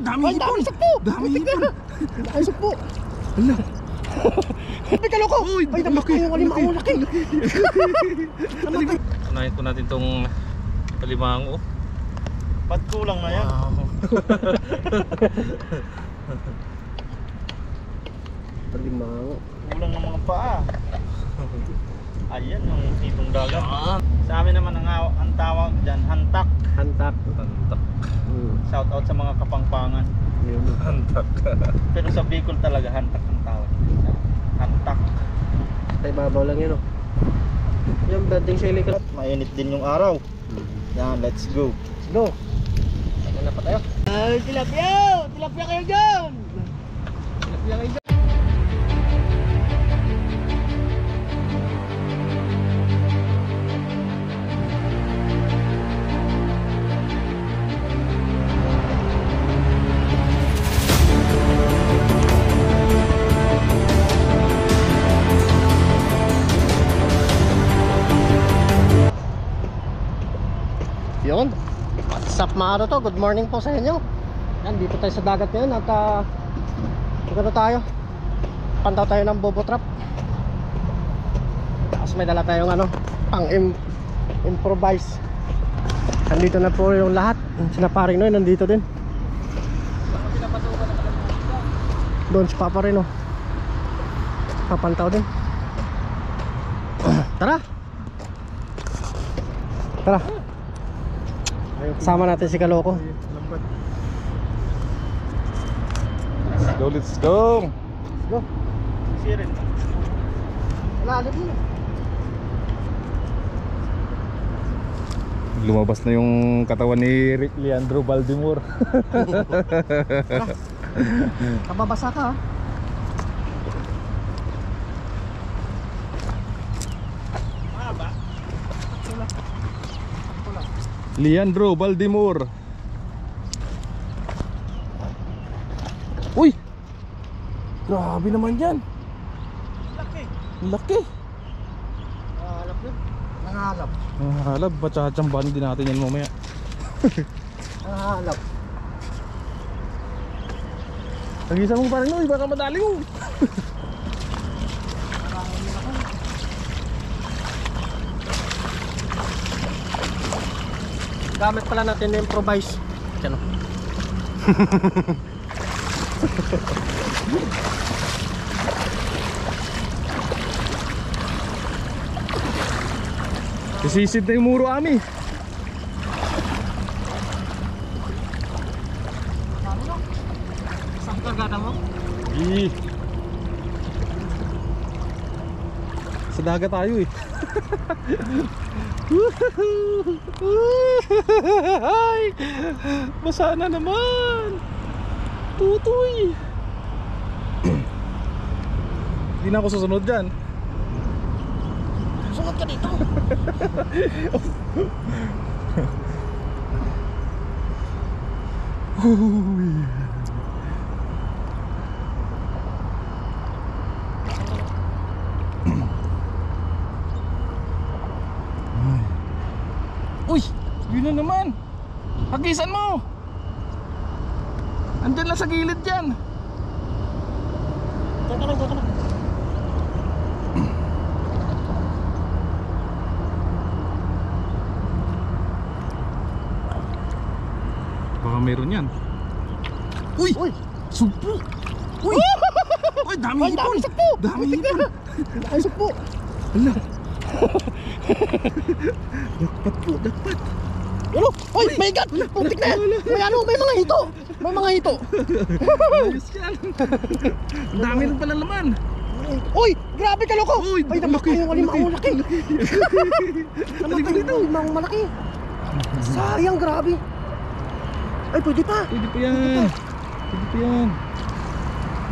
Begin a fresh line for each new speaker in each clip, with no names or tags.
dami
Ay, dami sakpo.
Dami hipon.
Dami sakpo.
Hala.
May kaloko.
Uy,
ay, namatay yung alimango. Laki.
Unahin po natin tong alimango.
Ba't kulang na yan?
Alimango.
Kulang ng mga paa. Ayan yung hipong dagat. Sa amin naman ang tawag dyan, hantak.
Hantak.
Hantak.
Shout out sa mga kapangpangan.
Yun.
Hantak.
Pero sa Bicol talaga hantak ang tawag. Hantak.
Tay babaw lang yun, oh. Yung dating sili ka.
Mainit din yung araw. Yan, let's go.
Go. Ano na pa tayo? Ay, tilapia! Tilapia kayo dyan! Tilapia kayo dyan! Yun. What's up mga to? Good morning po sa inyo. Yan, dito tayo sa dagat ngayon at ano tayo? Pantaw tayo ng bobo trap. Tapos may dala tayong ano, pang improvise. Nandito na po yung lahat. Sina paring Noy nandito din. Doon si Papa rin, oh. Papantaw din. Tara. Tara. Sama natin si Kaloko.
Let's go, let's go.
Let's go.
Sirin.
Lalim mo.
Lumabas na yung katawan ni Leandro Baldimor.
Kababasa ka, ha?
Leandro Baldimor. Uy! Grabe naman yan.
Laki.
Laki.
Nangalap yun. Nangalap.
Halab, batsatsambahan din natin yan mamaya.
Nangalap.
Tagisan mo pa rin, uy, baka madali mo.
Gamit pala natin yung improvise. Diyan, oh.
Isisid na yung muro ami.
Saan kargada mo?
Sa dagat tayo eh. Ay, basa na naman. Tutoy. Hindi na ako susunod dyan.
Sunod ka dito.
Uy, yun na naman. Hagisan mo. Andyan lang sa gilid dyan.
Teka lang, teka lang.
Baka meron yan. Uy!
Uy!
Sugpo! Uy! Uy, dami
Ay,
hipon!
dami sakpo!
Dami hipon!
Dami sakpo!
Hala! Dakpat po, dakpat!
Ano? Uy, may gat! Putik na yan! May ano, may mga hito! May mga hito!
Ayos yan! Ang dami rin pala laman!
Uy! Grabe ka, loko!
Uy,
ay, namatay yung alimango. Laki! Namatay
dito.
yung alimango malaki! Sayang, grabe! Ay, pwede pa!
Pwede pa yan! Pwede pa yan!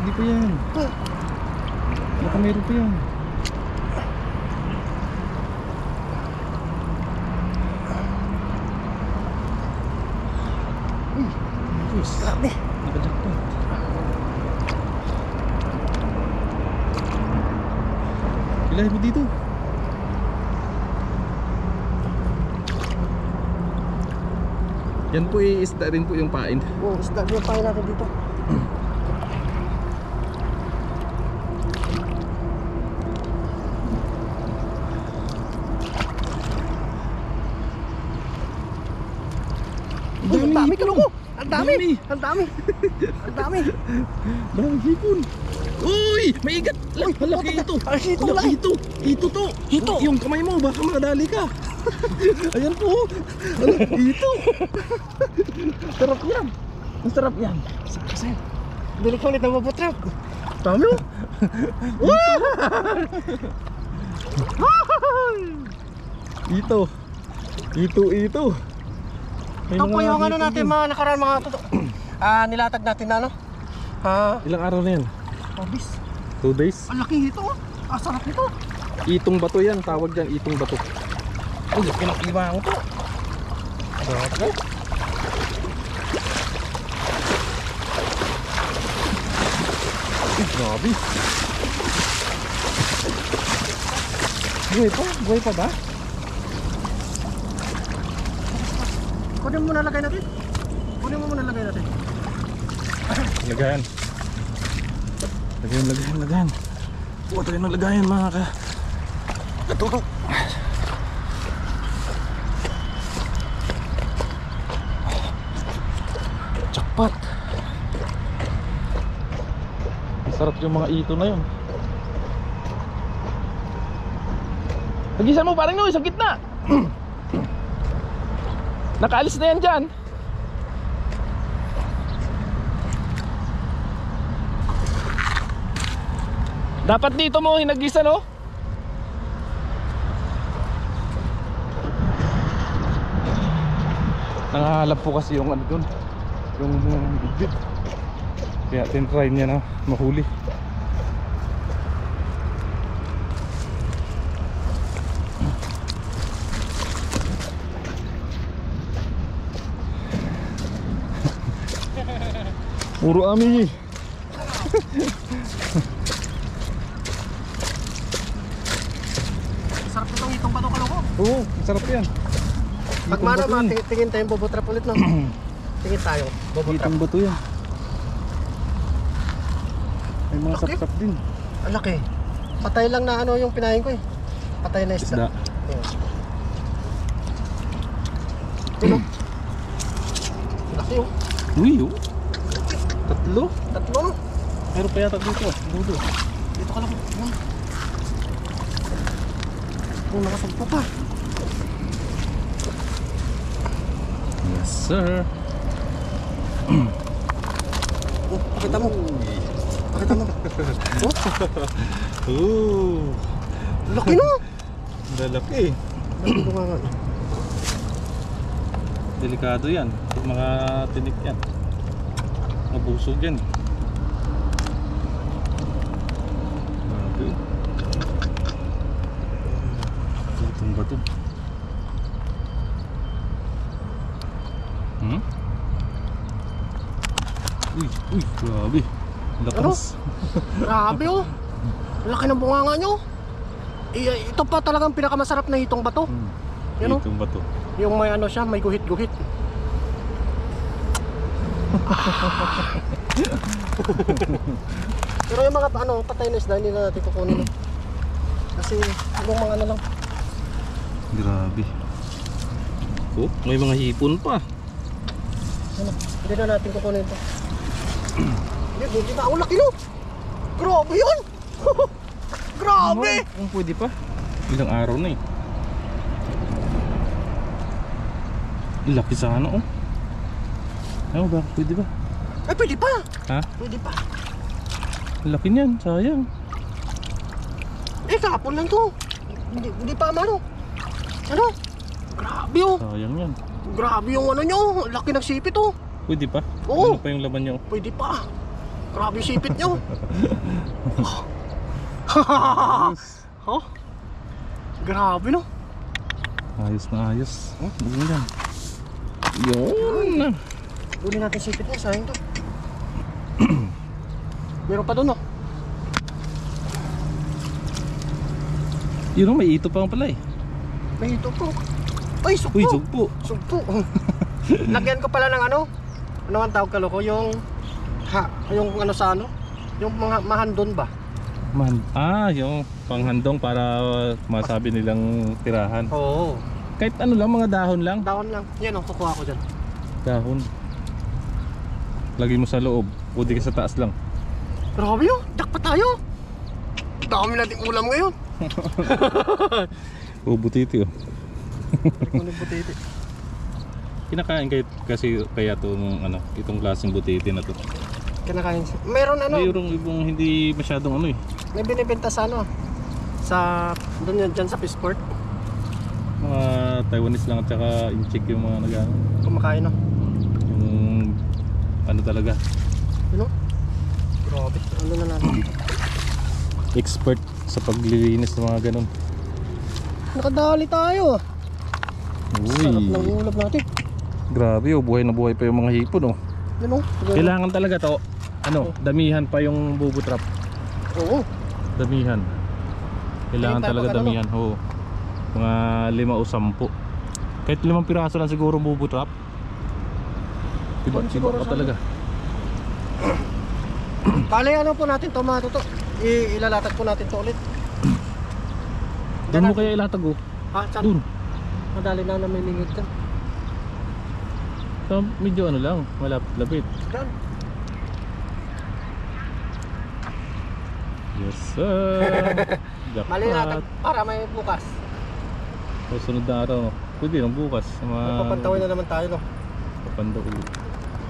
Pwede pa yan! Baka meron pa yan!
Grabe!
Nakajakpat! Ilahin mo dito! Yan po isda rin po yung pain.
Oh, isda yung pain natin dito. Uy, ang dami kaloko! Ang dami! Ang dami! Ang dami!
Dami hipon. Uy! May igat!
Uy,
Malaki ito!
hito,
Malaki
laki.
ito! Hito to!
Hito.
Yung kamay mo, baka makadali ka. Ayan po! Ano? Hito! Sarap yan! Ang sarap yan!
Sa'yo. Bili ko ulit ng mabutrap.
Dami mo! Ito! Ito!
Ito po yung ano natin mga nakaraan mga nilatag natin na ano.
Ilang araw na yan?
Obis.
2 days?
Ang laki nito oh. Ang sarap nito.
Itong bato yan, tawag dyan, itong bato.
Uy, pinag-iba ko to.
Sarap. Grabe. Buhay pa ba?
Kunin mo muna lagay natin. Kunin mo muna lagay natin.
Lagayan. Lagayan. Huwag tayo ng lagayan mga katutok. Jackpot. Masarap yung mga ito na yun. Nagisan mo parang nyo, sa gitna. Nakaalis na yan dyan. Dapat dito mo hinagisan oh. Nangahalap po kasi yung ano dun, yung bibig. Kaya tinry niya na mahuli. Puro ami.
Sarap nitong itong bato kaloko.
Oo, sarap yan.
Pag mano tingin tayong bobotrap ulit no. Tingin tayo, bobotrap.
Itong bato yan. May mga
Laki.
sap-sap din.
Ang laki. Patay lang na ano yung pinahin ko eh. Patay na isda.
Isda.
Ayan. Yun oh. Laki oh.
Uy, oh. Tatlo.
Tatlo no.
Meron pa yata dito. Dudo.
Dito ka lang. Ayan. Yung nakasagpo pa.
Yes, sir.
Oh, pakita mo. Pakita mo. Oh,
Ooh.
laki no.
Lalaki.
Laki ko nga.
Delikado yan. Pag makatinik yan, mabusog yan. Grabe. Itong bato. Uy, grabe. Lakas.
Grabe oh. Laki ng bunganga nyo. Ito pa talagang pinakamasarap na hitong bato. Yan oh.
Itong bato.
Yung may ano siya, may guhit-guhit. Pero yung mga ano, patay na isda, hindi na natin kukunin. Kasi yung mga ano lang.
Grabe. Oh, may mga hipon pa.
Ano, hindi na natin kukunin ito. Hindi na, laki no. Grabe yun. Grabe.
Kung pwede pa. Ilang araw na eh. Laki sana oh. Ano ba? Pwede ba?
Ay, pwede pa.
Ha?
Pwede pa.
Laki niyan, sayang.
Kapon lang to. Hindi pa mano. Ano? Grabe oh.
Sayang yan.
Grabe yung ano nyo. Laki ng sipit oh.
Pwede pa?
Oo.
Ano pa yung laman niyo?
Pwede pa. Grabe yung sipit nyo. Oh. Grabe no.
Ayos na ayos. Oh, bugin yan. Yun.
Kunin natin sipit niya, sayang to. Meron pa doon, no?
Yun, may ito pa pala eh.
May ito po. Ay, sugpo.
Uy, sugpo.
Sugpo. Lagyan ko pala ng ano ang tawag kaloko? Yung ano sa ano? Yung mga mahandon ba?
Yung panghandong para masabi nilang tirahan.
Oo.
Kahit ano lang, mga dahon lang.
Dahon lang. Yan ang kukuha ko dyan.
Dahon. Lagay mo sa loob. Pwede ka sa taas lang.
Grabe yun. Dakpa tayo. Dami nating ulam ngayon.
Butiti oh.
Kunin butiti.
Kinakain kasi kaya itong klaseng butiti na to.
Kinakain siya. Meron ano?
Mayroong ibang hindi masyadong ano eh.
May binibenta sa ano? Sa doon yan dyan sa Fishport.
Mga Taiwanese lang at saka inchik yung mga
Kumakain no?
yung ano talaga.
Ano? Grabe. Ano na natin dito?
Expert sa paglilinis ng mga ganun.
Nakadali tayo. Sarap ng ulam natin.
Grabe oh, buhay na buhay pa yung mga hipon oh.
Ano?
Kailangan talaga to damihan pa yung bubo trap.
Oo.
Damihan. Kailangan talaga damihan. Oo. Mga 5 o 10. Kahit 5 piraso lang siguro bubo trap. Tiba pa talaga.
Bale ano po natin tomato to. Ilalatag po natin to ulit.
Doon mo kaya ilatag oh.
Saan?
Doon.
Madali na may lingit dyan.
So, medyo ano lang, malapit-lapit.
Dyan.
Yes sir.
Mali natin para may bukas.
Susunod na araw. Pwede lang bukas.
Papantawin na naman tayo no.
Papandaw ulit.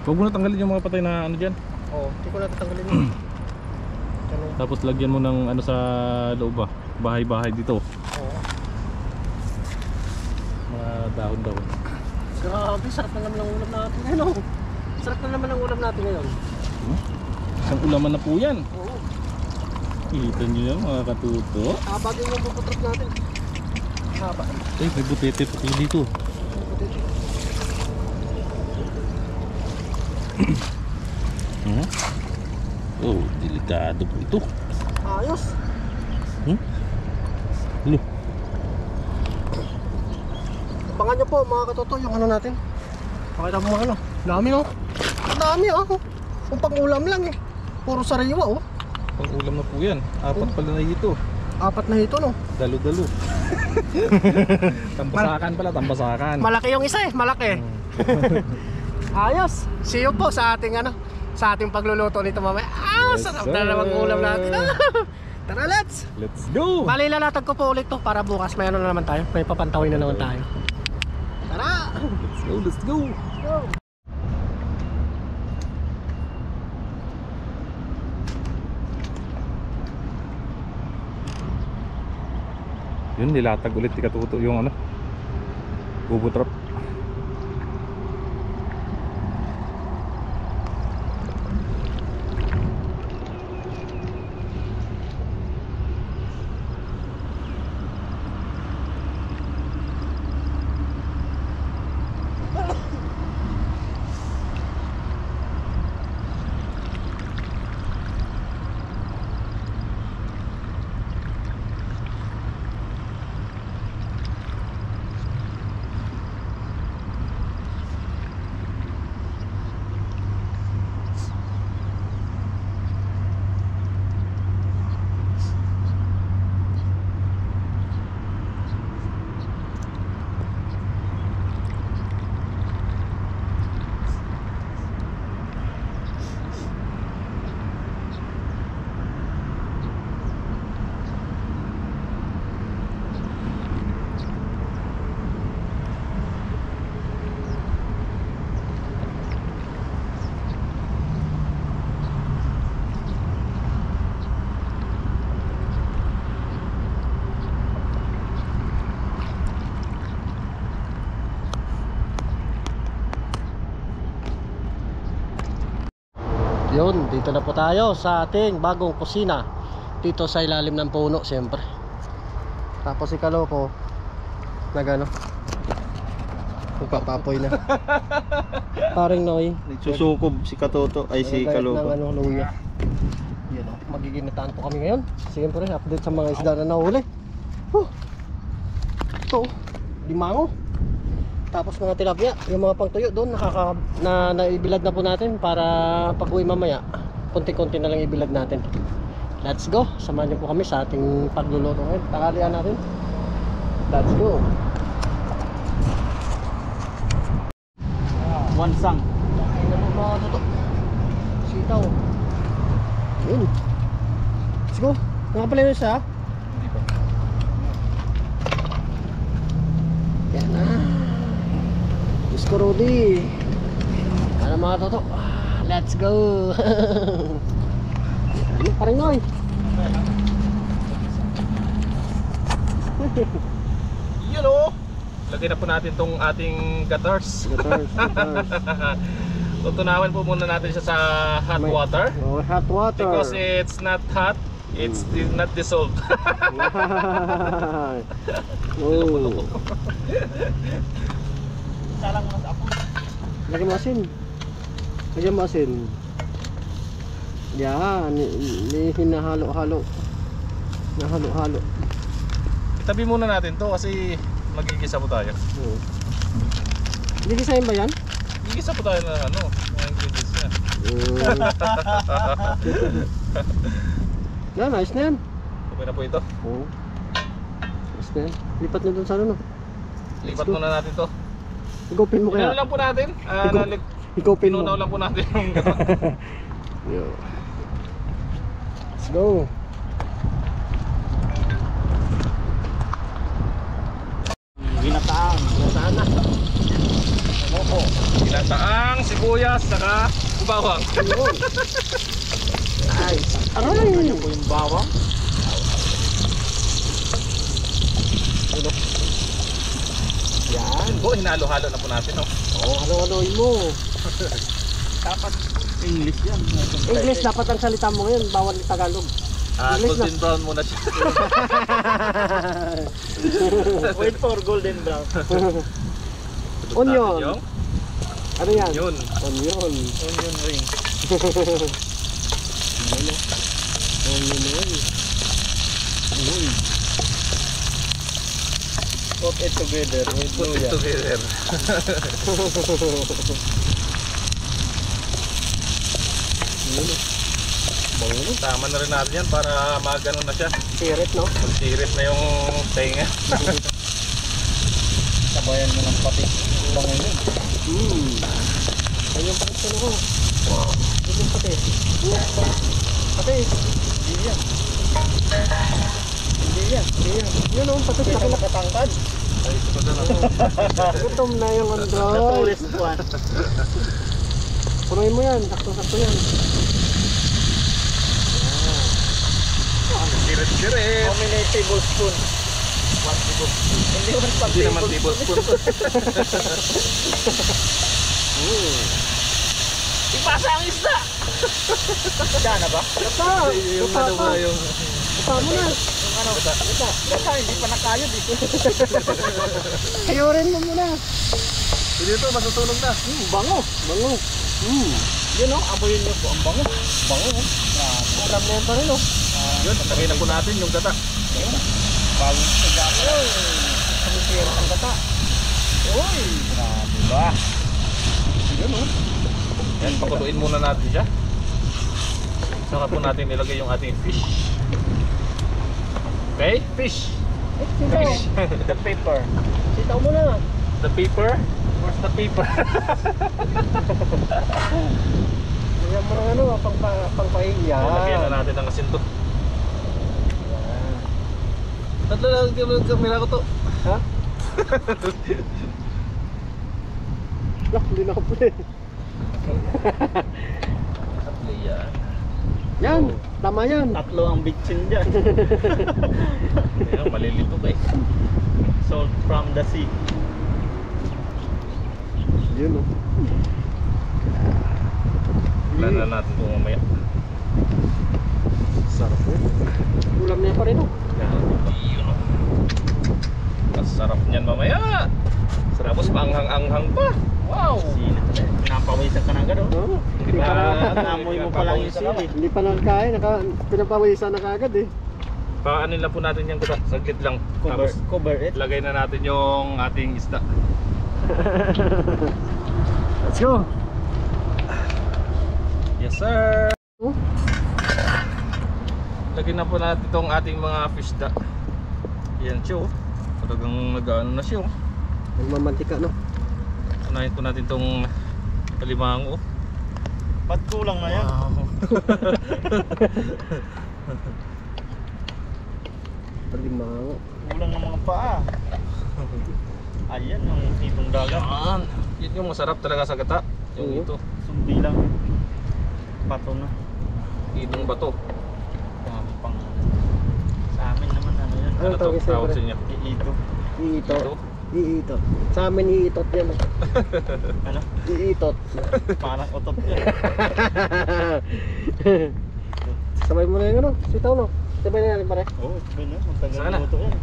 Huwag mo na tanggalin yung mga patay na ano dyan.
Oo, hindi ko na tatanggalin yun.
Tapos lagyan mo ng ano sa loob ba? Bahay-bahay dito.
Oo.
Mga dahon-dahon.
Grabe, sarap na naman ang ulam natin ngayon. Sarap na naman ang ulam natin ngayon.
Isang ulaman na po yan.
Oo.
Kita nyo yan mga katuto.
Haba din yung bubutrap natin. Haba.
May butete pati dito. Oh, delikado po ito.
Ayos.
Ano?
Abangan nyo po mga katoto yung ano natin. Pakita mo ano. Dami no. Dami Kung pang ulam lang eh. Puro sariwa oh.
Pang ulam na po yan. 4 pala na ito.
4 na ito no.
Dalo-dalo. Tambasakan pala, tambasakan.
Malaki yung isa eh, malaki. Ayos. See you po sa ating sa ating pagluluto nito mamaya.
Yes,
sarap na naman ulam natin. Tara, let's
go.
Bali, lalatag ko po ulit to para bukas may ano na naman tayo. May papantawin na naman tayo. Tara.
Let's go.
Go.
Yun, nilatag ulit di katuto yung bubo trap.
Yun, dito na po tayo sa ating bagong kusina. Dito sa ilalim ng puno, siyempre. Tapos si Kaloko nagano magpapapoy na. Paring Noy
Nagsusukob si Katoto ay si Kaloko.
ng luya. Yan magiginitaan po kami ngayon. Siyempre, update sa mga isda na nahuli. Ito, limango. Tapos mga tilapia, yung mga pangtuyo doon naibilad na po natin para pag uwi mamaya, konti-konti na lang ibilad natin. Let's go. Samahan niyo po kami sa ating pagluluto ngayon. Tanghalian natin. Let's go.
Wansang.
Ano mo mga toto? Sitaw. Yun. Let's go. Nakapala yun siya. Yan na. Diyos ko, Rudy. Ano mga toto? Let's go. Ano pa rin oy?
Yun o! Lagay na po natin tong ating gutters.
Guitars.
Tutunawin po muna natin siya sa hot water.
Oh, hot water.
Because it's not hot, it's not dissolved.
Oh.
Salang mas ako.
Lagyan mo asin. Lagyan mo asin. Yan, hinahalo-halo. Nahalo-halo.
Itabi muna natin to kasi magigisa po tayo.
Oh. Gigisahin ba yan?
Gigisa po tayo na ano, mga ingredients niya.
Yan, ayos na yan.
Okay na po ito.
Oo. Ayos na yan. Lipat na dun sa ano.
Lipat muna natin to.
Higupin mo
Ano
kaya.
lang po natin?
Higupin mo.
Pinunaw lang po natin yung gata.
Yo. Let's go.
Ginataang.
Nasaan na?
Opo.
Ginataang, sibuyas, saka bawang.
Ayun. Nice. Aray!
Ano po yung bawang?
Yan.
Po, hinalo-halo na po natin. Oh.
Oh, halo-haloy mo.
Dapat English yan.
English dapat ang salita mo ngayon, bawal yung Tagalog. English
Golden brown muna siya.
Wait for golden brown.
Onion.
Yung
Ano yan?
yun.
Onion.
Onion ring.
Ano? Onion. Onion.
Put it together with
Put it
luya.
together.
Bango.
Tama na rin natin yan para magano na siya.
Sirit, no?
Magsirit na yung tenga.
Sabayan mo ng pati. Bango yun.
Ayun pa rin ko. Ayun pati. Pati.
Hindi yan.
Hindi yan. Hindi yan. Yun o, pati.
Kaya
Laki na.
nakatangkad.
Ay, ito pa na.
Gutom na yung
The
android.
tallest one.
Punuin mo yan. Sakto-sakto yan.
Sirit-sirit.
How many tablespoon? 1 tablespoon. Hindi naman pang
Hindi naman tablespoon. Ipasa ang isda!
Siya na ba?
Gata!
Yung
Gata
ano
pa!
ba yung...
Gata mo na!
Yung ano? Gata, hindi pa nakayod eh.
Ayurin mo muna!
Hindi ito, masusunog na.
Bango! Bango!
Yun o, amoyin niyo po. Ang bango. Bango o.
Alam na yan pa rin o.
Yun, lagay na po natin yung gata.
Bagong siya ko.
Kumisira ang gata.
Uy! Grabe ba?
Yun oh. Yan, pakuluin muna natin siya. Saka po natin nilagay yung ating fish. Okay, fish.
Sitaw!
The paper.
Sitaw mo na!
The paper. Where's the paper?
Ayan mo na ano, pangpahiya.
Lagyan na natin ang asin to. Tatlo lang yung camera ko to.
Ha? Lock, hindi na ako pwede.
Tatlo yan.
Yan! Tama yan!
Tatlo ang bitchin dyan.
Ayan, malilito ka eh.
Salt from the sea.
Yun o.
Wala na natin ito mamaya.
Sarap o. Ulam niya pa rin o.
Yun oh. Masarap niyan mamaya. Tapos maanghang-anghang pa. Wow!
Silit na eh. Pinapawisan ka na agad oh.
Oo.
Hindi pa
Namoy mo pa lang yung sili.
Hindi pa nakain, pinapawisan na kagad eh.
Paanin lang po natin yung gata. Saglit lang.
Cover,
Tapos
cover it.
lagay na natin yung ating isda.
Let's go.
Yes sir.
Oh.
Lagyan na po natin itong ating mga fishda. Yan siya oh. Talagang nag-ano na siya oh.
Nagmamantika, no?
Unahin po natin itong alimango oh.
Ba't kulang na yan?
Palimango.
Kulang ng mga paa. Ayan yung tipong dagat.
Yan. Yan yung masarap talaga sa gata. Yung
Oo.
ito.
Sumbi lang. Pato na.
Itong bato.
Pang sa amin naman ano yan.
Ano
Ano to?
tawag sa'yo,
Tawag
pre?
sa inyo.
Iito.
Iitot. Iitot. Sa amin iitot yan.
Ano?
Iitot.
Parang otot yan.
Sabay mo na yung ano, sitaw, no? Sabay na natin pare.
Oo, sabi na. Magtagal
Sana.
luto yan.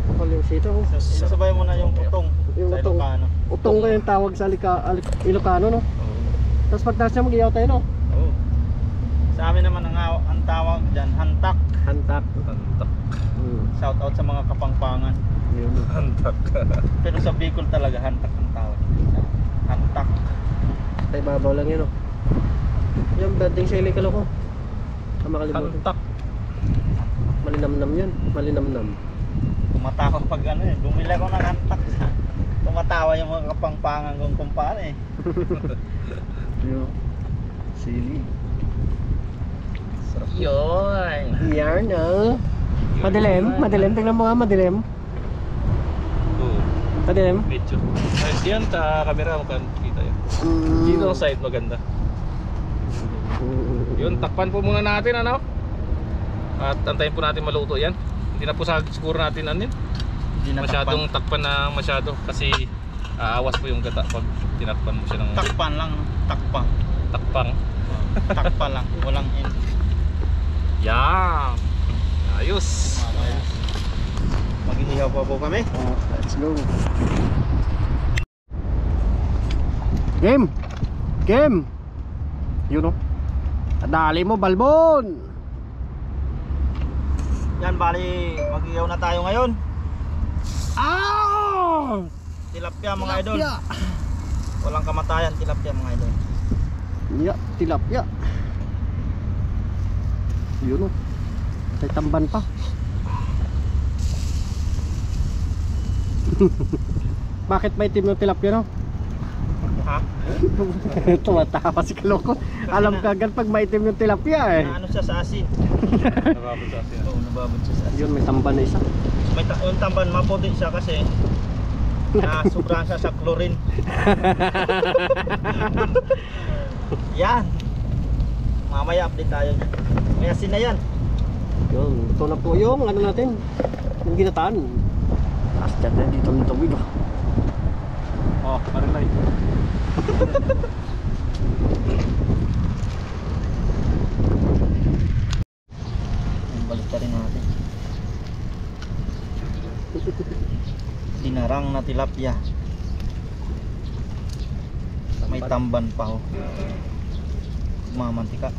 Kapal yung sitaw.
Isasabay mo na yung utong.
Yung
Sa
utong.
Ilocano.
Utong ko yung tawag sa Ilocano, no?
Oo.
Tapos pagtaas niya mag-iyaw tayo, no?
Oo. Sa amin naman ang tawag dyan, hantak.
Hantak.
Hantak.
Shout out sa mga kapangpangan.
Yun, no?
Hantak.
Pero sa Bicol talaga hantak ang tawag. Hantak.
Tayo babaw lang yun, no? Yung banding sa Ilikalo ko. Makalimutan.
Hantak.
Malinamnam yun. Malinamnam.
Tumatawa pag ano eh. Bumili ako ng hantak. Tumatawa yung mga kapangpangan kong kumpare eh.
Yun. Sili.
Sarap.
Yun. Yan, no? Madilim. Madilim. Tingnan mo nga, madilim.
Oo.
Madilim.
Medyo. Ayos yan sa camera mo kan kita yun. Dito ang side maganda. Yun, takpan po muna natin ano. At antayin po natin maluto yan. Hindi na po siguro natin anin.
Hindi na
Masyadong takpan na masyado kasi aawas po yung gata pag tinakpan mo siya ng
takpan lang. Takpan.
takpang.
Takpan lang. Walang in.
Yan. Ayos.
Mag-iihaw pa po kami.
Let's go. Game. Game. Yun, no? Dali mo, balbon.
Yan bali, mag-iihaw na tayo ngayon.
Ah!
Tilapia mga idol.
Tilapia.
Walang kamatayan, tilapia mga idol.
Ya, tilapia. Yun, no? May tamban pa. Bakit may team ng tilapia, no?
Ha?
Tumatawa si Kaloko. Alam ka agad pag may team ng tilapia, eh.
Na ano siya sa asin.
Nababot sa atin.
Oo, nababot siya sa asin.
Yun, may tamban na isa.
Yung tamban maputi siya kasi sobrang siya sa chlorine. Yan. Mamaya update tayo niyan. May asin na yan.
Yun, ito na po yung ano natin, yung ginataan. Tapos dyan na dito ng tubig, oh.
Oh, parilay.
Balik ka rin natin. Dinarang na tilapia. May tamban pa ho. Mamantika.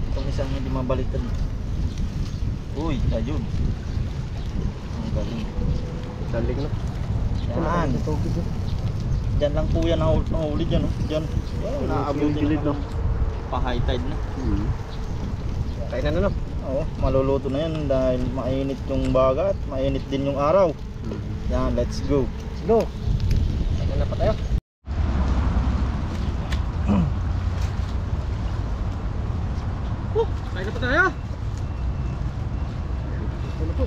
Itong isang hindi mabaliktad. Uy, ayun. Ang galing.
Daling na.
Yan. Diyan lang po yan nahuli dyan. Diyan.
Gilid-gilid, no?
Pa high tide na.
Kainan na, no?
Oo, maluluto na yan dahil mainit yung bagat, mainit din yung araw. Yan, let's go.
Let's go. Kainan na pa tayo. Kainan na pa tayo. Ito na po.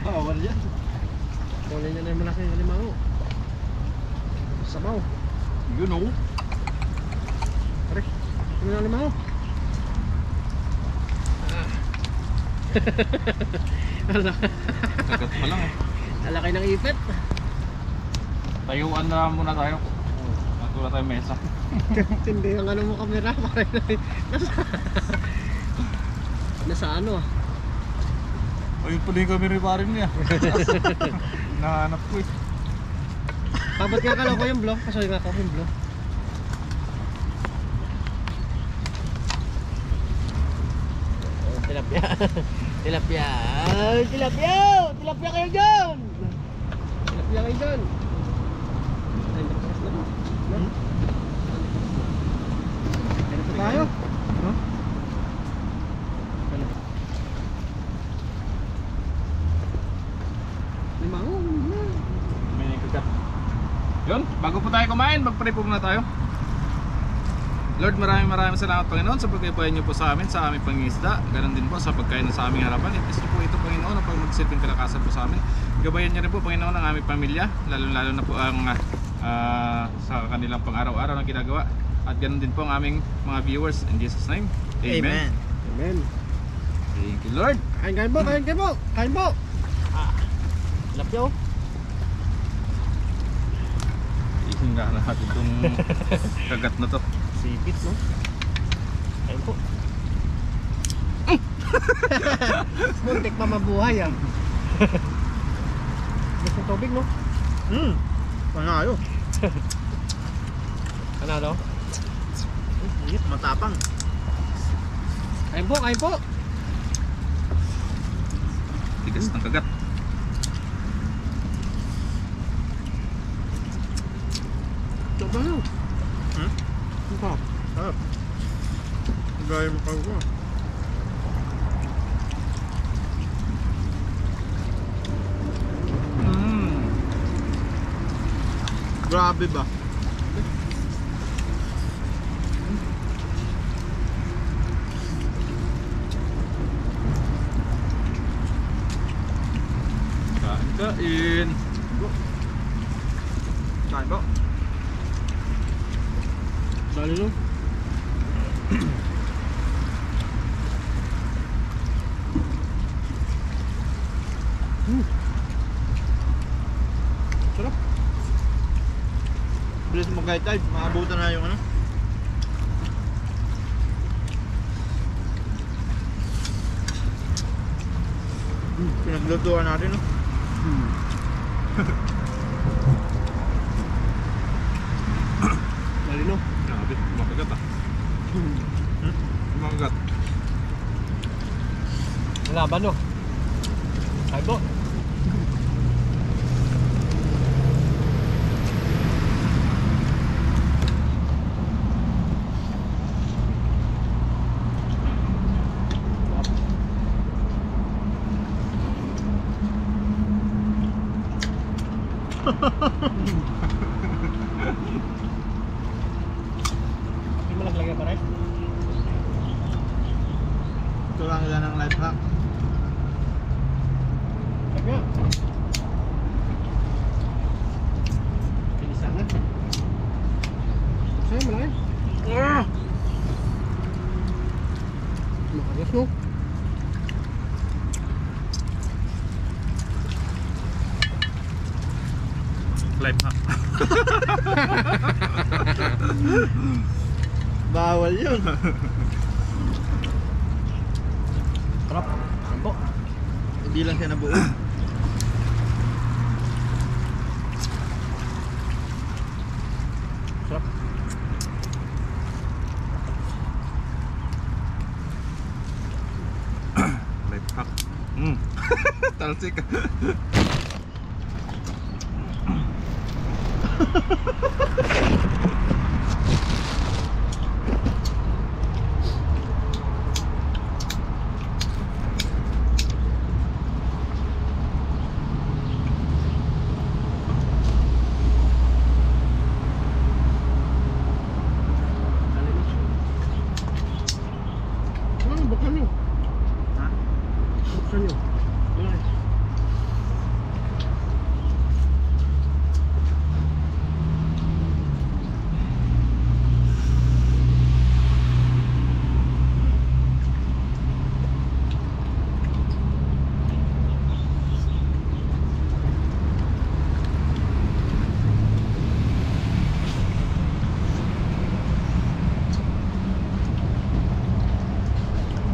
Bawal yan.
Kunin niya na yung malaking alimango. Sabaw.
Yun oh.
Pare, kunin na alimango.
Kagat pa lang eh.
Alakay ng ipit.
Tayuan na muna tayo. Magtula tayo mesa.
Hindi ang ano mo kamera. Pare, nasa ano ah.
Ayun pala yung camera pa rin niya. Nahanap ko eh.
Ba't nga kala ko yung blow? Kasoy nga ako yung blow. Tilapia. Tilapia. Tilapia. Tilapia kayo dyan. Tilapia kayo dyan. Ay, matigas na. Kaya na tayo.
May kagat. Yun, bago po tayo kumain, mag-pray po muna tayo. Lord, maraming salamat Panginoon sa pagkabuhay niyo po sa amin, sa aming pangingisda. Ganon din po sa pagkain sa aming harapan. Itis niyo po ito Panginoon upang magsilbing kalakasan po sa amin. Gabayan niyo rin po Panginoon ang aming pamilya, lalo na po ang sa kanilang pang-araw-araw na ginagawa. At ganon din po ang aming mga viewers. In Jesus' name, Amen.
Amen.
Thank you Lord.
Kain po, kain po. Kain po. Tilapia oh.
Ihinga na natin itong kagat na to.
Sipit no? Kain po. Muntik pa mabuhay ah. Gusto ng tubig no?
Pangayo.
Ano?
Matapang.
Kain po, kain po.
Tigas ng kagat.
Ito ba no? Ito pa.
Sarap. Gaya mo kayo ko. Grabe ba?
Kain.
Kain po.
Dali no? Sarap.
Bilis mo guide type, maabutan na yung ano. Pinaglutuan natin no.
Dali no?
Grabe, makagat ah. Makagat.
Laban no? Kain po. Hindi mo naglagay pa rin?
Ito lang yan ang life hack.
Lagay nga. Pilisan na. Sa'yo malaki. Makagas no?
Life hack.
Bawal yun.
Sarap. Kain po.
Hindi lang siya nabuo.
Sarap.
Life hack. Talsik.
Buksan nyo.
Ha?
Buksan nyo. Malaki.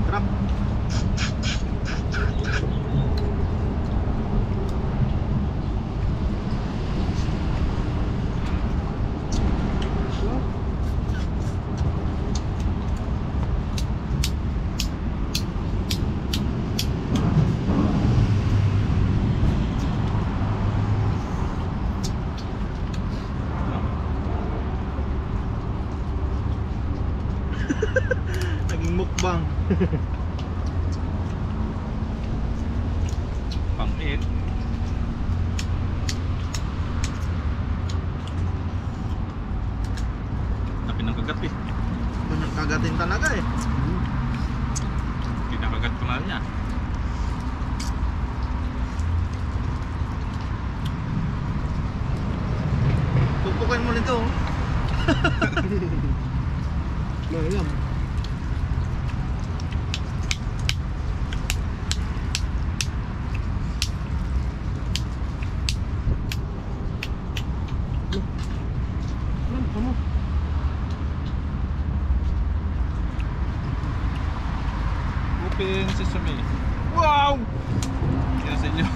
Sarap. Mukbang.
Pang-eat. Napinangkagat eh.
Kanyang kagatin talaga eh.
Pinakagat ko na niya.
Pupukin mo nito.
Mayam. Kamu.
Open sesame. Wow! Yan sa inyo.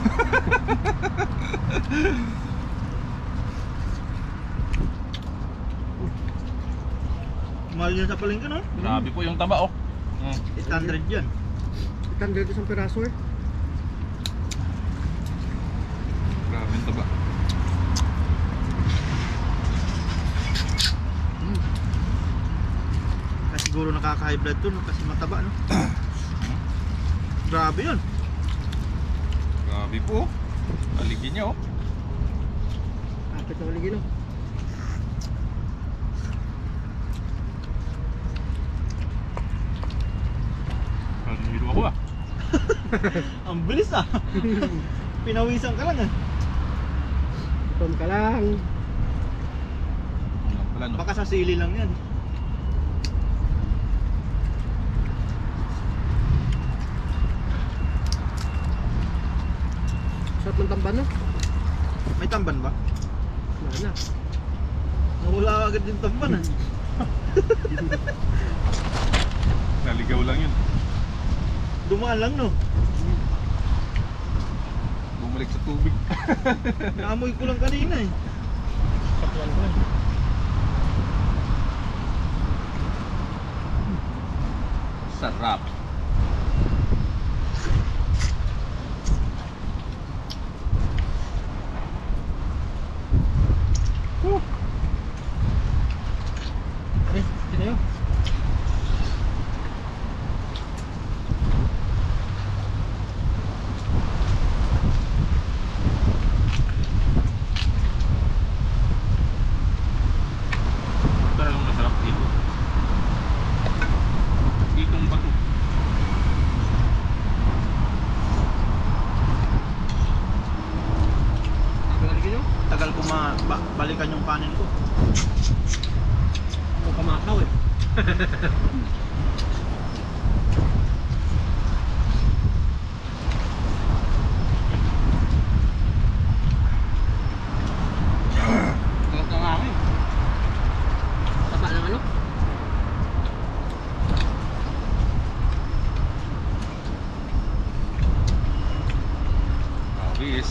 Mahal yun sa palengke, no?
Grabe po yung taba oh.
800 yan.
Ikan dito isang piraso eh.
Grabe yung taba.
Kasi siguro nakaka-high blood to, no? Kasi mataba, no? Grabe yun.
Grabe po. Aligin niya oh.
Kapit na uligin oh.
Nanihilo ako ah.
Ang bilis ah. Pinawisan ka lang ah.
Tom ka lang.
Yan pala no.
Baka sa sili lang yan.
Sarap ng tamban no?
May tamban ba?
Wala na.
Nawala agad yung tamban ah.
Naligaw lang yun.
Dumaan lang, no?
Bumalik sa tubig.
Naamoy ko lang kanina eh.
Sakyan ko lang.
Sarap.
Sino yun?
Talagang masarap dito. Itong bato.
Pinalikin nyo?
Tagal ko balikan yung kanin ko.
Ako kamakaw eh.
Sarap ng hangin.
Taba ng ano?
Awis.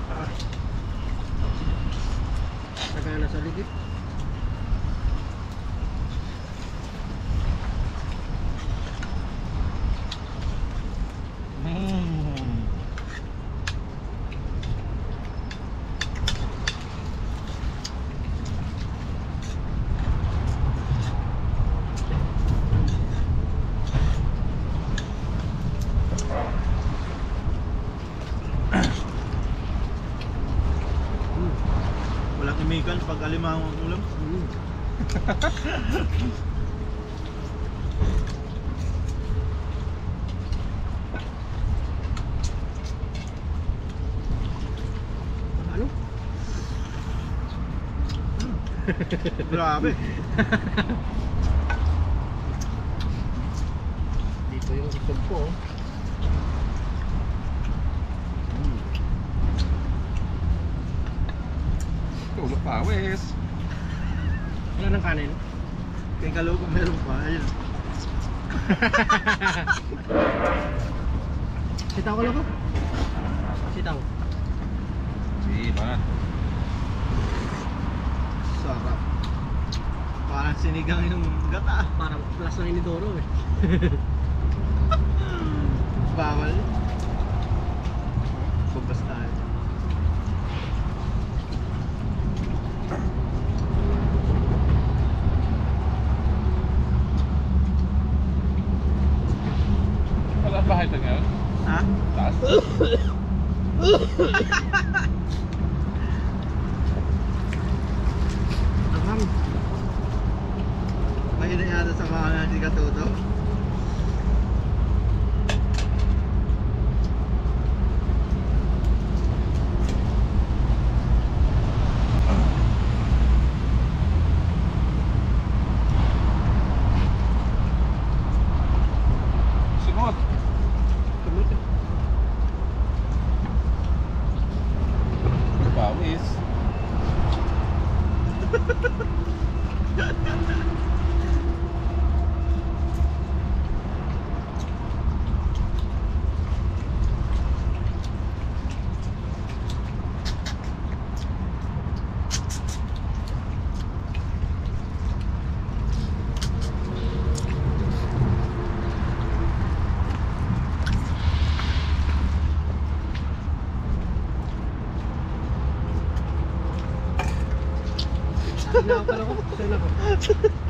Pare. Nagana sa ligid.
Walang imikan pag alimango ang ulam.
Ano?
Grabe.
Dito yung sub ko oh.
Tulog pa, awis.
Wala ng kanin.
Kaya kalo ko meron pa. Ayun.
Sitaw ko lang ko. Sitaw.
Sige, banat.
Sarap. Parang sinigang yung gata.
Parang plus ng inidoro eh.
Bawal. Bubas tayo.
Saan bahay ito ngayon?
Ha?
Taas?
Ma'am. May yata sa mga natin katuto.
Simot. Pawis.
Sino ako pala ko? Sino ako?